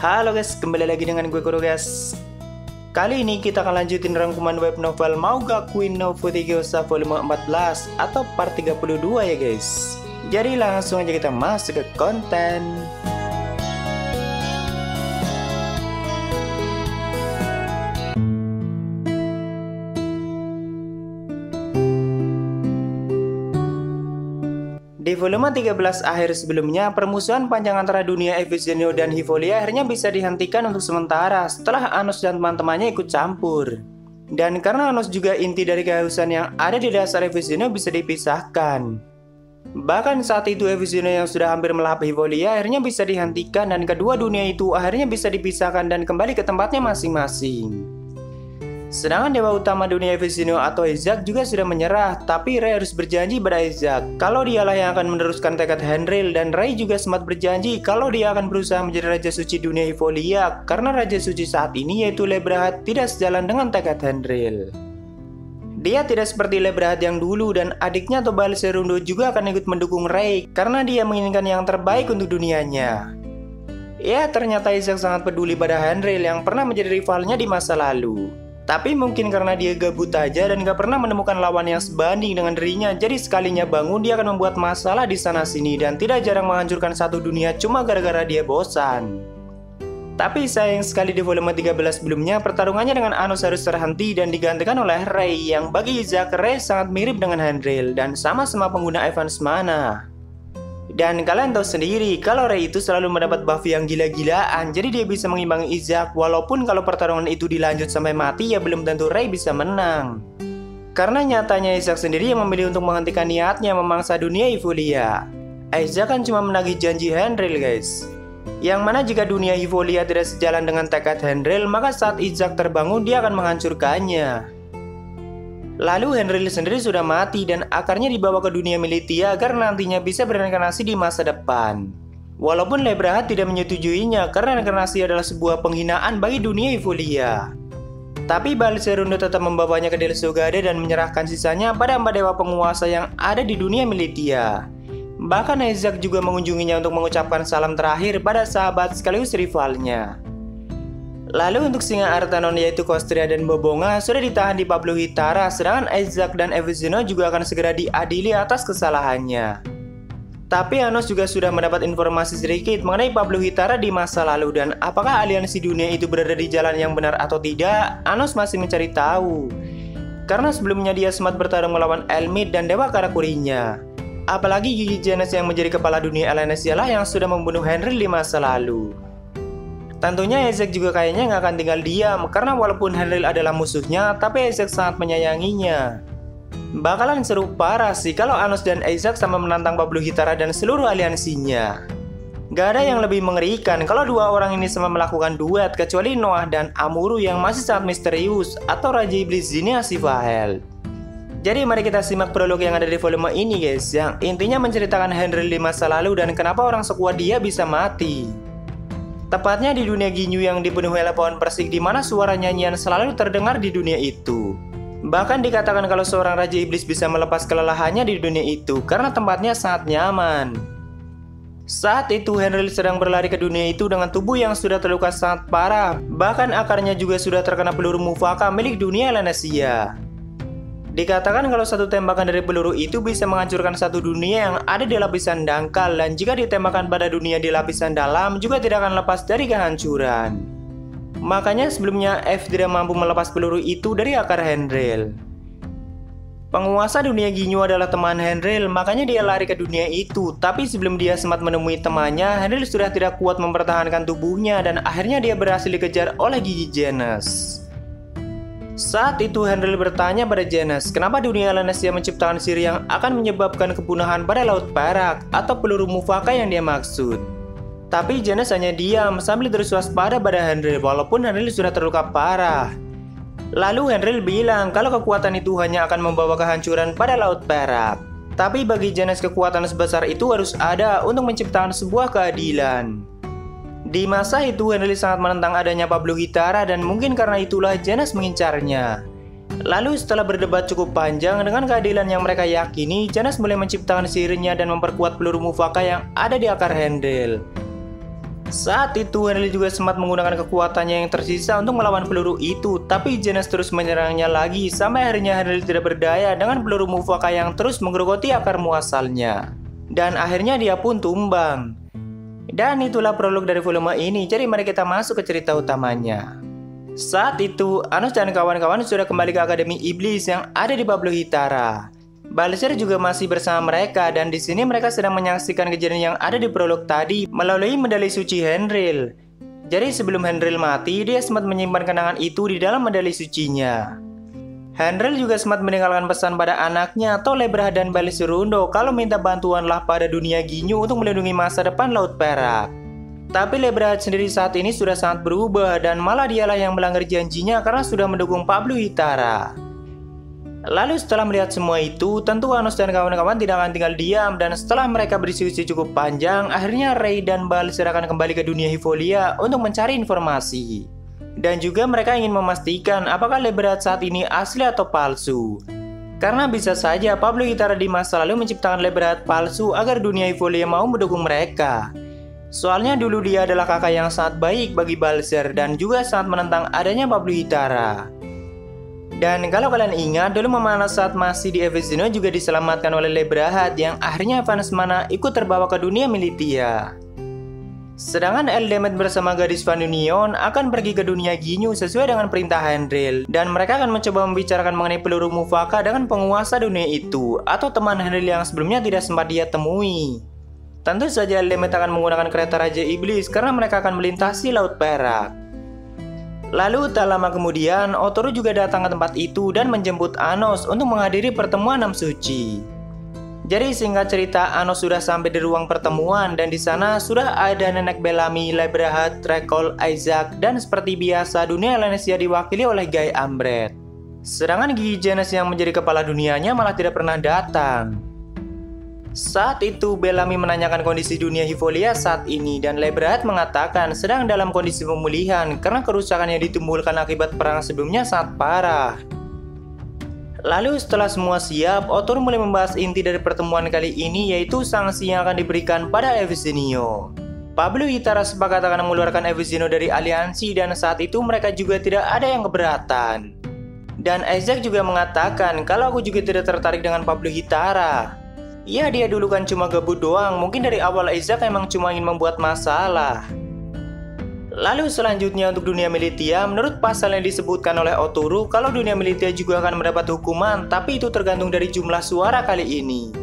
Halo guys, kembali lagi dengan gue Kuro guys. Kali ini kita akan lanjutin rangkuman web novel Mauga Queen no Fujigosa volume 14 atau part 32 ya guys. Jadi langsung aja kita masuk ke konten. Di volume 13 akhir sebelumnya, permusuhan panjang antara dunia Evigenio dan Hivolia akhirnya bisa dihentikan untuk sementara setelah Anos dan teman-temannya ikut campur. Dan karena Anos juga inti dari kehausan yang ada di dasar Evigenio bisa dipisahkan. Bahkan saat itu Evigenio yang sudah hampir melahap Hivolia akhirnya bisa dihentikan dan kedua dunia itu akhirnya bisa dipisahkan dan kembali ke tempatnya masing-masing. Sedangkan dewa utama dunia Evigenio atau Isaac juga sudah menyerah, tapi Ray harus berjanji pada Isaac kalau dialah yang akan meneruskan tekad Henryl, dan Ray juga sempat berjanji kalau dia akan berusaha menjadi Raja Suci dunia Hivolia karena Raja Suci saat ini yaitu Lebrahat tidak sejalan dengan tekad Henryl. Dia tidak seperti Lebrahat yang dulu dan adiknya Tobal Serundo juga akan ikut mendukung Ray karena dia menginginkan yang terbaik untuk dunianya. Ya, ternyata Isaac sangat peduli pada Henryl yang pernah menjadi rivalnya di masa lalu. Tapi mungkin karena dia gabut aja dan gak pernah menemukan lawan yang sebanding dengan dirinya, jadi sekalinya bangun dia akan membuat masalah di sana sini dan tidak jarang menghancurkan satu dunia cuma gara-gara dia bosan. Tapi sayang sekali di volume 13 sebelumnya pertarungannya dengan Anos harus terhenti dan digantikan oleh Ray yang bagi Isaac Ray sangat mirip dengan Henryl dan sama-sama pengguna Evans Mana. Dan kalian tahu sendiri kalau Ray itu selalu mendapat buff yang gila-gilaan, jadi dia bisa mengimbangi Isaac walaupun kalau pertarungan itu dilanjut sampai mati ya belum tentu Ray bisa menang. Karena nyatanya Isaac sendiri yang memilih untuk menghentikan niatnya memangsa dunia Hivolia. Isaac kan cuma menagih janji Henryl guys. Yang mana jika dunia Hivolia tidak sejalan dengan tekad Henryl, maka saat Isaac terbangun dia akan menghancurkannya. Lalu Henryl sendiri sudah mati dan akarnya dibawa ke dunia Militia agar nantinya bisa bereinkarnasi di masa depan. Walaupun Lebrahat tidak menyetujuinya karena reinkarnasi adalah sebuah penghinaan bagi dunia Hivolia. Tapi Bal Serundo tetap membawanya ke Del Sogade dan menyerahkan sisanya pada 4 dewa penguasa yang ada di dunia Militia. Bahkan Isaac juga mengunjunginya untuk mengucapkan salam terakhir pada sahabat sekaligus rivalnya. Lalu untuk singa Artanon yaitu Kostria dan Bobonga sudah ditahan di Pablo Hitara, sedangkan Isaac dan Evigenio juga akan segera diadili atas kesalahannya. Tapi Anos juga sudah mendapat informasi sedikit mengenai Pablo Hitara di masa lalu dan apakah aliansi dunia itu berada di jalan yang benar atau tidak, Anos masih mencari tahu. Karena sebelumnya dia sempat bertarung melawan Elmid dan Dewa Karakurinya. Apalagi Gigi Genes yang menjadi kepala dunia Elenesia lah yang sudah membunuh Henryl di masa lalu. Tentunya Isaac juga kayaknya nggak akan tinggal diam karena walaupun Henryl adalah musuhnya, tapi Isaac sangat menyayanginya. Bakalan seru parah sih kalau Anos dan Isaac sama menantang Pablo Hitara dan seluruh aliansinya. Gak ada yang lebih mengerikan kalau dua orang ini sama melakukan duet kecuali Noah dan Amuro yang masih sangat misterius atau Raja Iblis Zinnia Sivahel. Jadi mari kita simak prolog yang ada di volume ini guys, yang intinya menceritakan Henryl di masa lalu dan kenapa orang sekuat dia bisa mati. Tepatnya di dunia Ginyu yang dipenuhi oleh pohon persik di mana suara nyanyian selalu terdengar di dunia itu. Bahkan dikatakan kalau seorang Raja Iblis bisa melepas kelelahannya di dunia itu karena tempatnya sangat nyaman. Saat itu Henryl sedang berlari ke dunia itu dengan tubuh yang sudah terluka sangat parah. Bahkan akarnya juga sudah terkena peluru Mufaka milik dunia Elenesia. Dikatakan kalau satu tembakan dari peluru itu bisa menghancurkan satu dunia yang ada di lapisan dangkal, dan jika ditembakkan pada dunia di lapisan dalam juga tidak akan lepas dari kehancuran. Makanya sebelumnya F tidak mampu melepas peluru itu dari akar Henryl. Penguasa dunia Ginyu adalah teman Henryl, makanya dia lari ke dunia itu. Tapi sebelum dia sempat menemui temannya, Henryl sudah tidak kuat mempertahankan tubuhnya dan akhirnya dia berhasil dikejar oleh Gigi Genes. Saat itu Henryl bertanya pada Genes, kenapa dunia Elenesia menciptakan sihir yang akan menyebabkan kepunahan pada Laut Perak atau peluru Mufaka yang dia maksud. Tapi Genes hanya diam sambil terus waspada pada Henryl walaupun Henryl sudah terluka parah. Lalu Henryl bilang kalau kekuatan itu hanya akan membawa kehancuran pada Laut Perak. Tapi bagi Genes kekuatan sebesar itu harus ada untuk menciptakan sebuah keadilan. Di masa itu Henryl sangat menentang adanya Pablo Hitara dan mungkin karena itulah Genes mengincarnya. Lalu setelah berdebat cukup panjang dengan keadilan yang mereka yakini, Genes mulai menciptakan sihirnya dan memperkuat peluru Mufaka yang ada di akar Henryl. Saat itu Henry juga sempat menggunakan kekuatannya yang tersisa untuk melawan peluru itu, tapi Genos terus menyerangnya lagi sampai akhirnya Henry tidak berdaya dengan peluru Mufaka yang terus menggerogoti akar muasalnya. Dan akhirnya dia pun tumbang. Dan itulah prolog dari volume ini, jadi mari kita masuk ke cerita utamanya. Saat itu, Anos dan kawan-kawan sudah kembali ke Akademi Iblis yang ada di Pablo Hitara. Balser juga masih bersama mereka dan di sini mereka sedang menyaksikan kejadian yang ada di prolog tadi melalui medali suci Henril. Jadi sebelum Henril mati, dia sempat menyimpan kenangan itu di dalam medali sucinya. Henril juga sempat meninggalkan pesan pada anaknya Tolebrah dan Baliserundo kalau minta bantuanlah pada dunia Ginyu untuk melindungi masa depan Laut Perak. Tapi Lebrah sendiri saat ini sudah sangat berubah dan malah dialah yang melanggar janjinya karena sudah mendukung Pablo Hitara. Lalu setelah melihat semua itu, tentu Anos dan kawan-kawan tidak akan tinggal diam dan setelah mereka berdiskusi cukup panjang, akhirnya Ray dan Balser akan kembali ke dunia Hivolia untuk mencari informasi. Dan juga mereka ingin memastikan apakah Lebrad saat ini asli atau palsu. Karena bisa saja Pablo Hitara di masa lalu menciptakan Lebrad palsu agar dunia Hivolia mau mendukung mereka. Soalnya dulu dia adalah kakak yang sangat baik bagi Balser dan juga sangat menentang adanya Pablo Hitara. Dan kalau kalian ingat, dulu Mama Anos saat masih di Evezeno juga diselamatkan oleh Lebrahad yang akhirnya Vanes Mana ikut terbawa ke dunia Militia. Sedangkan Eldemet bersama gadis Vanunion akan pergi ke dunia Ginyu sesuai dengan perintah Henril dan mereka akan mencoba membicarakan mengenai peluru Mufaka dengan penguasa dunia itu atau teman Henril yang sebelumnya tidak sempat dia temui. Tentu saja Eldemet akan menggunakan kereta Raja Iblis karena mereka akan melintasi Laut Perak. Lalu tak lama kemudian, Otoru juga datang ke tempat itu dan menjemput Anos untuk menghadiri pertemuan 6 suci. Jadi singkat cerita, Anos sudah sampai di ruang pertemuan dan di sana sudah ada Nenek Bellamy, Lebrahad, Trekol, Isaac, dan seperti biasa dunia Elanesia diwakili oleh Guy Ambret. Sedangkan Gigi Genes yang menjadi kepala dunianya malah tidak pernah datang. Saat itu Bellamy menanyakan kondisi dunia Hivolia saat ini dan Lebrahad mengatakan sedang dalam kondisi pemulihan karena kerusakan yang ditimbulkan akibat perang sebelumnya sangat parah. Lalu setelah semua siap, Otoru mulai membahas inti dari pertemuan kali ini yaitu sanksi yang akan diberikan pada Evezeno. Pablo Hitara sepakat akan mengeluarkan Evezeno dari aliansi dan saat itu mereka juga tidak ada yang keberatan. Dan Isaac juga mengatakan kalau aku juga tidak tertarik dengan Pablo Hitara. Ya dia dulu kan cuma gabut doang, mungkin dari awal Isaac emang cuma ingin membuat masalah. Lalu selanjutnya untuk dunia Militia, menurut pasal yang disebutkan oleh Otoru, kalau dunia Militia juga akan mendapat hukuman, tapi itu tergantung dari jumlah suara kali ini.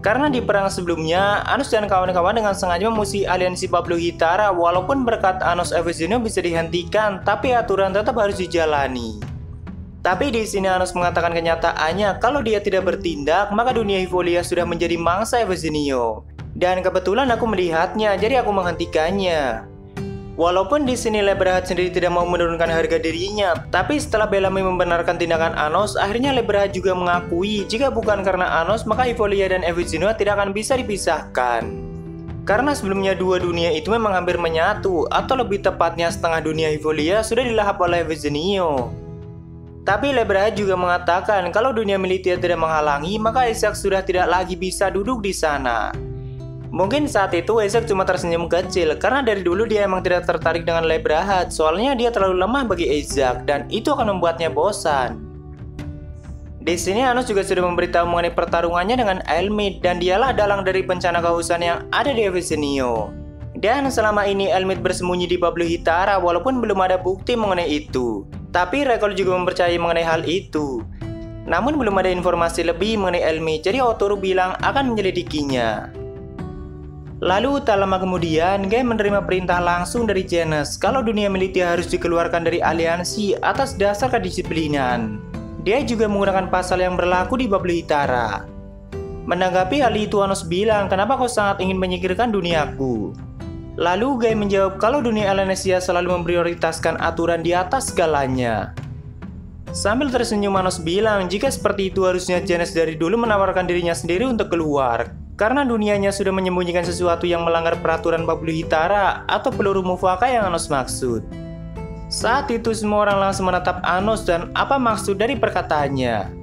Karena di perang sebelumnya, Anos dan kawan-kawan dengan sengaja memusuhi aliansi Pablo Hitara, walaupun berkat Anos Evezeno bisa dihentikan, tapi aturan tetap harus dijalani. Tapi di sini Anos mengatakan kenyataannya kalau dia tidak bertindak, maka dunia Hivolia sudah menjadi mangsa Evezeno. Dan kebetulan aku melihatnya, jadi aku menghentikannya. Walaupun di sini Lebrahad sendiri tidak mau menurunkan harga dirinya, tapi setelah Bellamy membenarkan tindakan Anos, akhirnya Lebrahad juga mengakui jika bukan karena Anos, maka Hivolia dan Evezeno tidak akan bisa dipisahkan. Karena sebelumnya dua dunia itu memang hampir menyatu, atau lebih tepatnya setengah dunia Hivolia sudah dilahap oleh Evezeno. Tapi Lebrahad juga mengatakan kalau dunia Militia tidak menghalangi, maka Isaac sudah tidak lagi bisa duduk di sana. Mungkin saat itu Isaac cuma tersenyum kecil karena dari dulu dia emang tidak tertarik dengan Lebrahad, soalnya dia terlalu lemah bagi Isaac dan itu akan membuatnya bosan. Di sini Anos juga sudah memberitahu mengenai pertarungannya dengan Elmid dan dialah dalang dari bencana kehausan yang ada di Evezeno. Dan selama ini Elmid bersembunyi di Pablo Hitara walaupun belum ada bukti mengenai itu. Tapi Rekol juga mempercayai mengenai hal itu. Namun belum ada informasi lebih mengenai Elmid, jadi Otoru bilang akan menyelidikinya. Lalu tak lama kemudian, Guy menerima perintah langsung dari Genes kalau dunia Militia harus dikeluarkan dari aliansi atas dasar kedisiplinan. Dia juga menggunakan pasal yang berlaku di Pablo Hitara. Menanggapi hal itu, Anos bilang, kenapa kau sangat ingin menyingkirkan duniaku? Lalu Guy menjawab kalau dunia Elanesia selalu memprioritaskan aturan di atas segalanya. Sambil tersenyum Anos bilang jika seperti itu harusnya Genes dari dulu menawarkan dirinya sendiri untuk keluar. Karena dunianya sudah menyembunyikan sesuatu yang melanggar peraturan Pablo Hitara atau peluru Mufaka yang Anos maksud. Saat itu semua orang langsung menatap Anos dan apa maksud dari perkataannya.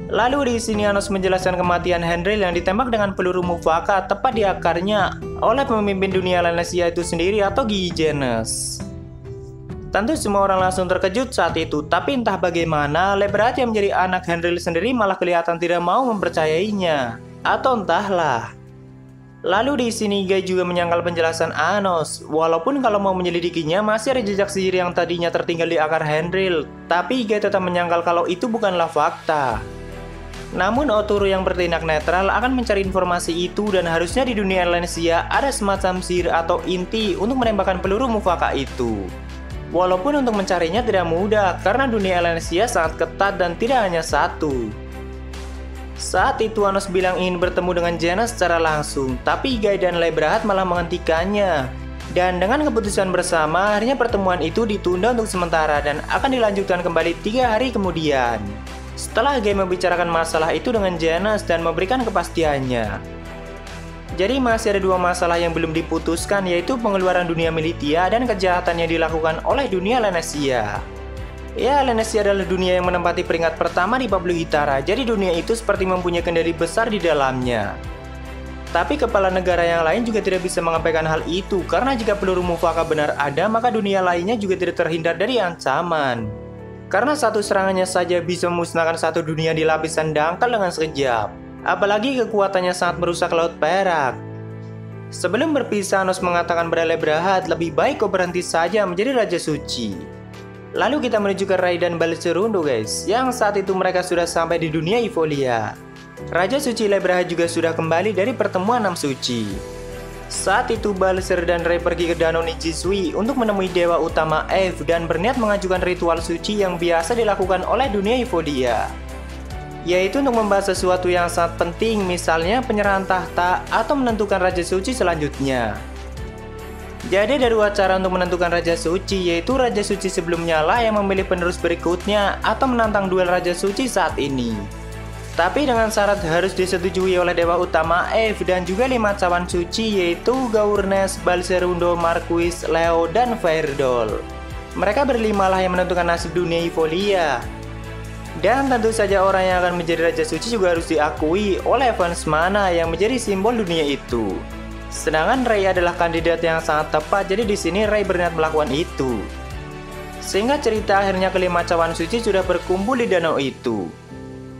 Lalu di sini Anos menjelaskan kematian Henril yang ditembak dengan peluru Mufaka tepat di akarnya oleh pemimpin dunia Lanesia itu sendiri atau Gigi Genes. Tentu semua orang langsung terkejut saat itu, tapi entah bagaimana Leberhat yang menjadi anak Henry sendiri malah kelihatan tidak mau mempercayainya. Atau entahlah. Lalu di sini Guy juga menyangkal penjelasan Anos, walaupun kalau mau menyelidikinya masih ada jejak sihir yang tadinya tertinggal di akar Henry, tapi Guy tetap menyangkal kalau itu bukanlah fakta. Namun Oturu yang bertindak netral akan mencari informasi itu dan harusnya di dunia Lanesia ada semacam sihir atau inti untuk menembakkan peluru Mufaka itu. Walaupun untuk mencarinya tidak mudah karena dunia Lanesia sangat ketat dan tidak hanya satu. Saat itu Anos bilang ingin bertemu dengan Genes secara langsung, tapi Guy dan Leberhat malah menghentikannya. Dan dengan keputusan bersama, akhirnya pertemuan itu ditunda untuk sementara dan akan dilanjutkan kembali 3 hari kemudian. Setelah Guy membicarakan masalah itu dengan Genes dan memberikan kepastiannya. Jadi masih ada 2 masalah yang belum diputuskan, yaitu pengeluaran dunia Militia dan kejahatan yang dilakukan oleh dunia Lanesia. Ya, Lanesia adalah dunia yang menempati peringkat pertama di Pablo Hitara, jadi dunia itu seperti mempunyai kendali besar di dalamnya. Tapi kepala negara yang lain juga tidak bisa mengabaikan hal itu, karena jika peluru Mufaka benar ada, maka dunia lainnya juga tidak terhindar dari ancaman. Karena satu serangannya saja bisa memusnahkan satu dunia di lapisan dangkal dengan sekejap. Apalagi kekuatannya sangat merusak Laut Perak. Sebelum berpisah, Anos mengatakan pada Leberhat, lebih baik kau berhenti saja menjadi Raja Suci. Lalu kita menuju ke Ray dan Balserundo guys, yang saat itu mereka sudah sampai di dunia Evolia. Raja Suci Leberhat juga sudah kembali dari pertemuan 6 suci. Saat itu Balser dan Ray pergi ke Danau Nijisui untuk menemui Dewa Utama Eve dan berniat mengajukan ritual suci yang biasa dilakukan oleh dunia Evolia, yaitu untuk membahas sesuatu yang sangat penting, misalnya penyerahan tahta atau menentukan Raja Suci selanjutnya. Jadi ada 2 cara untuk menentukan Raja Suci, yaitu Raja Suci sebelumnya lah yang memilih penerus berikutnya atau menantang duel Raja Suci saat ini. Tapi dengan syarat harus disetujui oleh Dewa Utama Eve dan juga 5 cawan suci, yaitu Gaurnes, Balserundo, Marquis, Leo, dan Fairdol. Mereka berlima lah yang menentukan nasib dunia Evolia. Dan tentu saja orang yang akan menjadi Raja Suci juga harus diakui oleh fans Mana yang menjadi simbol dunia itu. Sedangkan Ray adalah kandidat yang sangat tepat, jadi di sini Ray berniat melakukan itu. Sehingga cerita akhirnya kelima cawan suci sudah berkumpul di danau itu.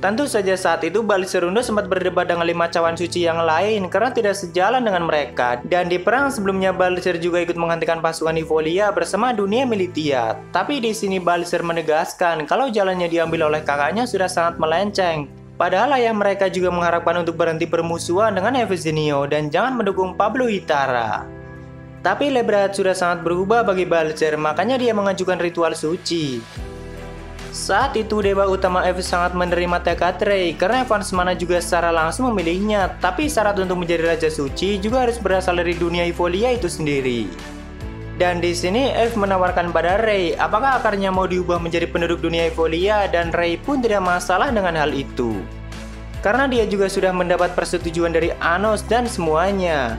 Tentu saja saat itu Balserundo sempat berdebat dengan 5 cawan suci yang lain karena tidak sejalan dengan mereka. Dan di perang sebelumnya Balser juga ikut menghentikan pasukan Evolia bersama dunia Militia. Tapi di sini Balser menegaskan kalau jalannya diambil oleh kakaknya sudah sangat melenceng. Padahal ayah mereka juga mengharapkan untuk berhenti permusuhan dengan Efesinio dan jangan mendukung Pablo Hitara. Tapi Leberhat sudah sangat berubah bagi Balser, makanya dia mengajukan ritual suci. Saat itu Dewa Utama Eve sangat menerima tekad Ray karena fans Mana juga secara langsung memilihnya, tapi syarat untuk menjadi Raja Suci juga harus berasal dari dunia Evolia itu sendiri. Dan di sini Eve menawarkan pada Ray apakah akarnya mau diubah menjadi penduduk dunia Evolia, dan Ray pun tidak masalah dengan hal itu. Karena dia juga sudah mendapat persetujuan dari Anos dan semuanya.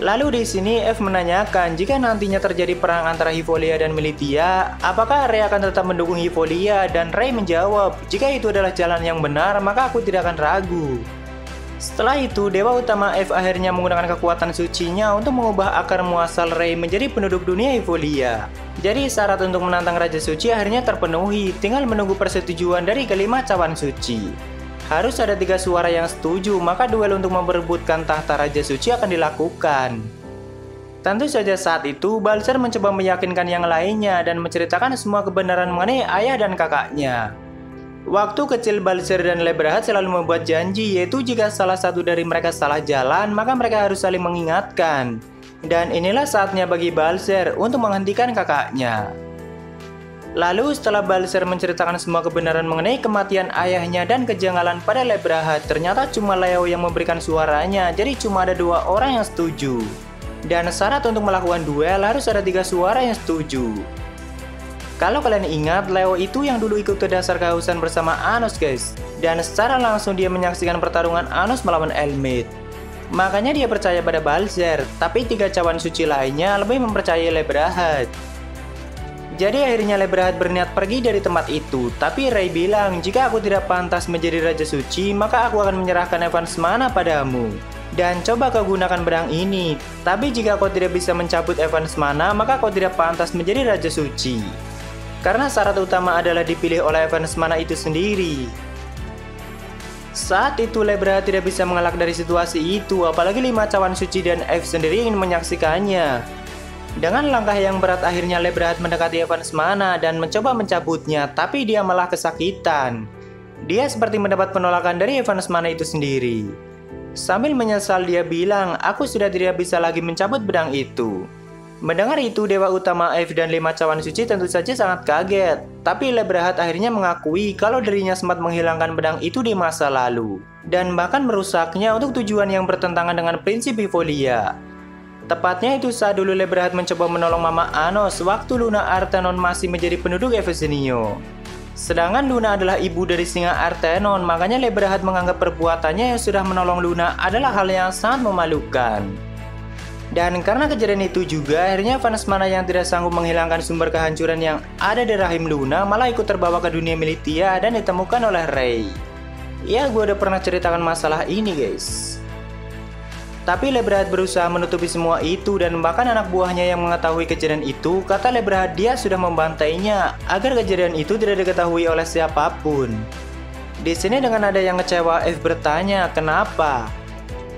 Lalu di sini Eve menanyakan jika nantinya terjadi perang antara Evolia dan Militia, apakah Ray akan tetap mendukung Evolia, dan Ray menjawab, jika itu adalah jalan yang benar maka aku tidak akan ragu. Setelah itu Dewa Utama Eve akhirnya menggunakan kekuatan sucinya untuk mengubah akar muasal Ray menjadi penduduk dunia Evolia. Jadi syarat untuk menantang Raja Suci akhirnya terpenuhi, tinggal menunggu persetujuan dari kelima cawan suci. Harus ada 3 suara yang setuju, maka duel untuk memperebutkan tahta Raja Suci akan dilakukan. Tentu saja saat itu Balser mencoba meyakinkan yang lainnya dan menceritakan semua kebenaran mengenai ayah dan kakaknya. Waktu kecil Balser dan Leberhat selalu membuat janji, yaitu jika salah satu dari mereka salah jalan, maka mereka harus saling mengingatkan. Dan inilah saatnya bagi Balser untuk menghentikan kakaknya. Lalu setelah Balser menceritakan semua kebenaran mengenai kematian ayahnya dan kejanggalan pada Leberhat, ternyata cuma Leo yang memberikan suaranya, jadi cuma ada 2 orang yang setuju. Dan syarat untuk melakukan duel harus ada 3 suara yang setuju. Kalau kalian ingat, Leo itu yang dulu ikut ke dasar kehausan bersama Anos guys. Dan secara langsung dia menyaksikan pertarungan Anos melawan Elmid. Makanya dia percaya pada Balser, tapi 3 cawan suci lainnya lebih mempercayai Leberhat. Jadi akhirnya Leberhat berniat pergi dari tempat itu, tapi Ray bilang jika aku tidak pantas menjadi Raja Suci, maka aku akan menyerahkan Evans Mana padamu. dan coba kau gunakan pedang ini. Tapi jika kau tidak bisa mencabut Evans mana, maka kau tidak pantas menjadi Raja Suci. Karena syarat utama adalah dipilih oleh Evans mana itu sendiri. Saat itu Lebrahat tidak bisa mengelak dari situasi itu, apalagi 5 cawan suci dan Eve sendiri ingin menyaksikannya. Dengan langkah yang berat akhirnya Lebrahat mendekati Evans mana dan mencoba mencabutnya, tapi dia malah kesakitan. Dia seperti mendapat penolakan dari Evans mana itu sendiri. Sambil menyesal dia bilang, aku sudah tidak bisa lagi mencabut pedang itu. Mendengar itu, Dewa Utama Eve dan 5 cawan suci tentu saja sangat kaget. Tapi Lebrahat akhirnya mengakui kalau dirinya sempat menghilangkan pedang itu di masa lalu. Dan bahkan merusaknya untuk tujuan yang bertentangan dengan prinsip Hivolia. Tepatnya itu saat dulu Lebrahat mencoba menolong Mama Anos waktu Luna Artenon masih menjadi penduduk Evesenio. Sedangkan Luna adalah ibu dari singa Artenon, makanya Lebrahat menganggap perbuatannya yang sudah menolong Luna adalah hal yang sangat memalukan. Dan karena kejadian itu juga, akhirnya Evans mana yang tidak sanggup menghilangkan sumber kehancuran yang ada di rahim Luna malah ikut terbawa ke dunia Militia dan ditemukan oleh Rey. Ya, gue udah pernah ceritakan masalah ini guys. Tapi Lebrahat berusaha menutupi semua itu dan bahkan anak buahnya yang mengetahui kejadian itu, kata Lebrahat dia sudah membantainya agar kejadian itu tidak diketahui oleh siapapun. Di sini dengan ada yang kecewa, Eve bertanya, kenapa?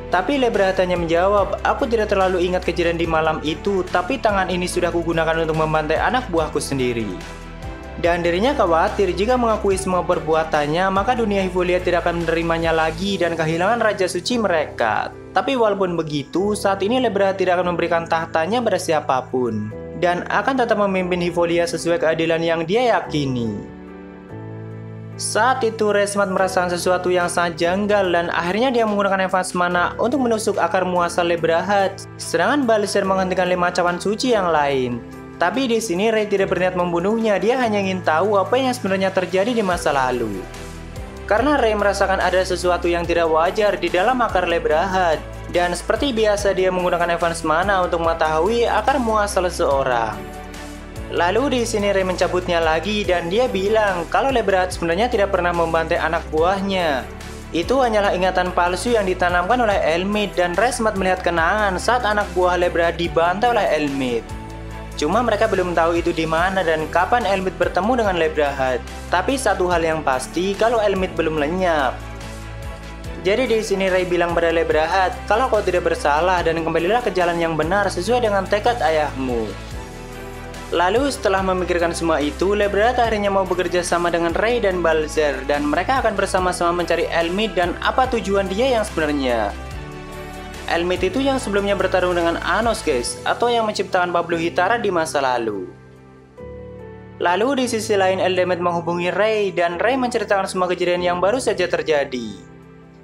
Tapi Lebrahat hanya menjawab, aku tidak terlalu ingat kejadian di malam itu, tapi tangan ini sudah kugunakan untuk membantai anak buahku sendiri. Dan dirinya khawatir jika mengakui semua perbuatannya, maka dunia Hivolia tidak akan menerimanya lagi dan kehilangan Raja Suci mereka. Tapi walaupun begitu, saat ini Lebrahat tidak akan memberikan tahtanya pada siapapun. Dan akan tetap memimpin Hivolia sesuai keadilan yang dia yakini. Saat itu Resmat merasakan sesuatu yang sangat janggal dan akhirnya dia menggunakan Evans mana untuk menusuk akar muasal Lebrahat. Sedangkan Baliser menghentikan 5 cawan suci yang lain. Tapi di sini Rey tidak berniat membunuhnya, dia hanya ingin tahu apa yang sebenarnya terjadi di masa lalu. Karena Rey merasakan ada sesuatu yang tidak wajar di dalam akar Lebrahat. Dan seperti biasa dia menggunakan Evans mana untuk mengetahui akar muasal seseorang. Lalu di sini Rey mencabutnya lagi dan dia bilang kalau Lebrahat sebenarnya tidak pernah membantai anak buahnya. Itu hanyalah ingatan palsu yang ditanamkan oleh Elmid dan Resmat melihat kenangan saat anak buah Lebrahat dibantai oleh Elmid. Cuma mereka belum tahu itu di mana dan kapan Elmid bertemu dengan Lebrahat. Tapi satu hal yang pasti kalau Elmid belum lenyap. Jadi di sini Rey bilang pada Lebrahat kalau kau tidak bersalah dan kembalilah ke jalan yang benar sesuai dengan tekad ayahmu. Lalu setelah memikirkan semua itu, Lebrahat akhirnya mau bekerja sama dengan Rey dan Balzer dan mereka akan bersama-sama mencari Elmid dan apa tujuan dia yang sebenarnya. Elmid itu yang sebelumnya bertarung dengan Anos guys, atau yang menciptakan Pablo Hitara di masa lalu. Lalu di sisi lain Eldemet menghubungi Rey dan Rey menceritakan semua kejadian yang baru saja terjadi.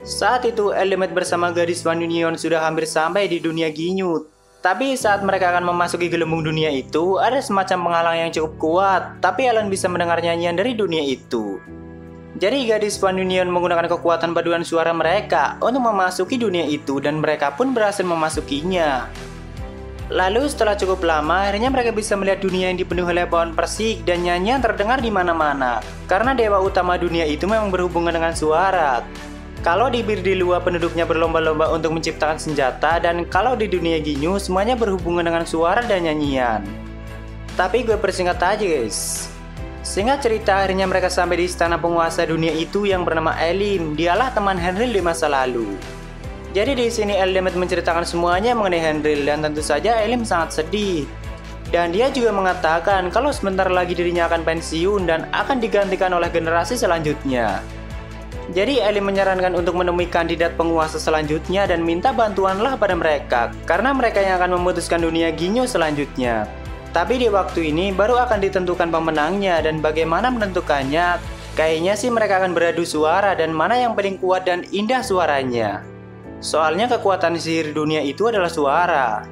Saat itu Eldemet bersama gadis One Union sudah hampir sampai di dunia Ginyu. Tapi saat mereka akan memasuki gelembung dunia itu, ada semacam penghalang yang cukup kuat, tapi Alan bisa mendengar nyanyian dari dunia itu. Jadi gadis One Union menggunakan kekuatan paduan suara mereka untuk memasuki dunia itu dan mereka pun berhasil memasukinya. Lalu setelah cukup lama, akhirnya mereka bisa melihat dunia yang dipenuhi oleh pohon persik dan nyanyian terdengar di mana-mana. Karena dewa utama dunia itu memang berhubungan dengan suara. Kalau di Birdilua penduduknya berlomba-lomba untuk menciptakan senjata dan kalau di dunia Ginyu semuanya berhubungan dengan suara dan nyanyian. Tapi gue persingkat aja guys. Singkat cerita akhirnya mereka sampai di istana penguasa dunia itu yang bernama Elim. Dialah teman Henril di masa lalu. Jadi di sini Eldemet menceritakan semuanya mengenai Henril dan tentu saja Elim sangat sedih. Dan dia juga mengatakan kalau sebentar lagi dirinya akan pensiun dan akan digantikan oleh generasi selanjutnya. Jadi Elim menyarankan untuk menemui kandidat penguasa selanjutnya dan minta bantuanlah pada mereka karena mereka yang akan memutuskan dunia Ginyu selanjutnya. Tapi di waktu ini baru akan ditentukan pemenangnya dan bagaimana menentukannya, kayaknya sih mereka akan beradu suara dan mana yang paling kuat dan indah suaranya. Soalnya kekuatan sihir dunia itu adalah suara.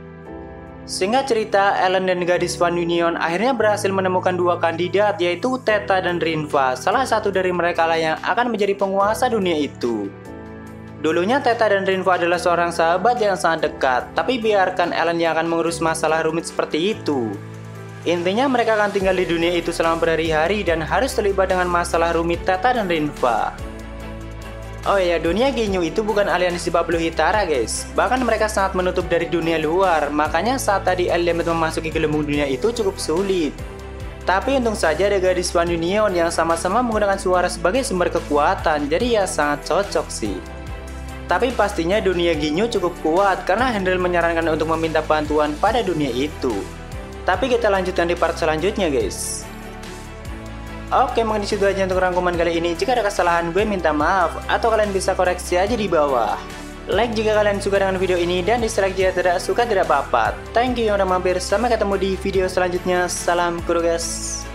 Singkat cerita, Ellen dan gadis One Union akhirnya berhasil menemukan 2 kandidat yaitu Theta dan Rinva. Salah satu dari mereka lah yang akan menjadi penguasa dunia itu. Dulunya Theta dan Rinva adalah seorang sahabat yang sangat dekat, tapi biarkan Ellen yang akan mengurus masalah rumit seperti itu. Intinya mereka akan tinggal di dunia itu selama berhari-hari dan harus terlibat dengan masalah rumit Theta dan Rinva. Oh ya, dunia Ginyu itu bukan aliansi Pablo Hitara guys. Bahkan mereka sangat menutup dari dunia luar. Makanya saat tadi Eldiamond memasuki gelembung dunia itu cukup sulit. Tapi untung saja ada gadis One Union yang sama-sama menggunakan suara sebagai sumber kekuatan. Jadi ya sangat cocok sih. Tapi pastinya dunia Ginyu cukup kuat karena Handel menyarankan untuk meminta bantuan pada dunia itu. Tapi kita lanjutkan di part selanjutnya guys. Oke, mungkin disitu aja untuk rangkuman kali ini. Jika ada kesalahan gue minta maaf, atau kalian bisa koreksi aja di bawah. Like jika kalian suka dengan video ini, dan dislike jika tidak suka tidak apa-apa. Thank you yang udah mampir, sampai ketemu di video selanjutnya. Salam kuru guys.